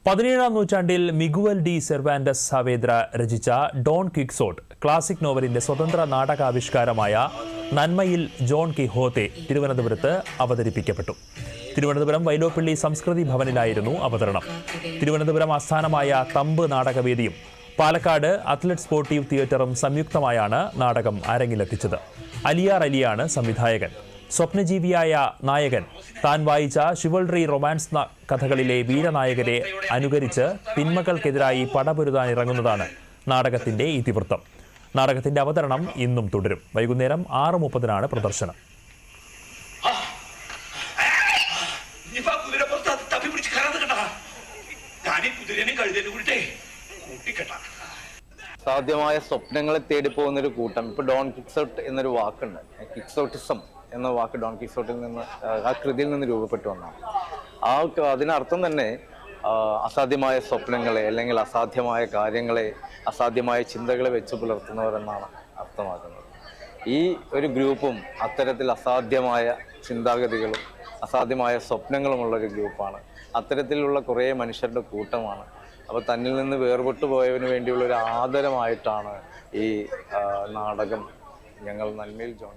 17ാം നൂറ്റാണ്ടിൽ Miguel de Cervantes സാവേദ്ര രചിച്ച Don Quixote classic നോവലിന്റെ സ്വതന്ത്ര നാടകാവിഷ്കാരമായ നന്മയിൽ ജോൺ കിഹോത്തെ തിരുവനന്തപുരത്ത് അവതരിപ്പിക്കപ്പെട്ടു. തിരുവനന്തപുരം വൈലോപ്പിള്ളി സംസ്കൃതി ഭവനിലായിരുന്നു അവതരണം. തിരുവനന്തപുരം ആസ്ഥാനമായ തമ്പ് നാടകവേദിയും പാലക്കാട് അത്ലറ്റ് സ്പോർട്ടീവ് തിയേറ്ററും സംയുക്തമായാണ് നാടകം അരങ്ങിലെത്തിച്ചത്. അലിയാർ അലിയാണ് സംവിധായകൻ. സ്വപ്നജീവിയായ നായകൻ താൻ വായിച്ച ഷിവൾറി റൊമാൻസ് കഥകളിലെ വീരനായകരെ അനുകരിച്ച് തിന്മകൾക്കെതിരായി പടപൊരുതാൻ ഇറങ്ങുന്നതാണ് നാടകത്തിന്റെ ഇതിവൃത്തം. നാടകത്തിന്റെ അവതരണം ഇന്നും തുടരും. വൈകുന്നേരം 6:30-നാണ് പ്രദർശനം. സാധ്യമായ സ്വപ്നങ്ങളെ തേടി പോകുന്നൊരു കൂട്ടം. ഇപ്പൊ ഡോൺ ക്വിക്സോട്ട് എന്നൊരു വാക്കുണ്ട്. ക്വിക്സോട്ടിസം എന്ന വാക്ക് ഡോൺ ക്വിക്സോട്ടിൽ നിന്ന്, ആ കൃതിയിൽ നിന്ന് രൂപപ്പെട്ടു വന്നാണ്. അതിനർത്ഥം തന്നെ അസാധ്യമായ സ്വപ്നങ്ങളെ അല്ലെങ്കിൽ അസാധ്യമായ കാര്യങ്ങളെ, അസാധ്യമായ ചിന്തകളെ വെച്ച് പുലർത്തുന്നവർ എന്നാണ് അർത്ഥമാക്കുന്നത്. ഈ ഒരു ഗ്രൂപ്പും അത്തരത്തിൽ അസാധ്യമായ ചിന്താഗതികളും അസാധ്യമായ സ്വപ്നങ്ങളുമുള്ളൊരു ഗ്രൂപ്പാണ്. അത്തരത്തിലുള്ള കുറേ മനുഷ്യരുടെ കൂട്ടമാണ്. അപ്പോൾ തന്നിൽ നിന്ന് വേർപെട്ടു പോയവന് വേണ്ടിയുള്ള ഒരു ആദരമായിട്ടാണ് ഈ നാടകം ഞങ്ങൾ നന്മയിൽ ജോൺ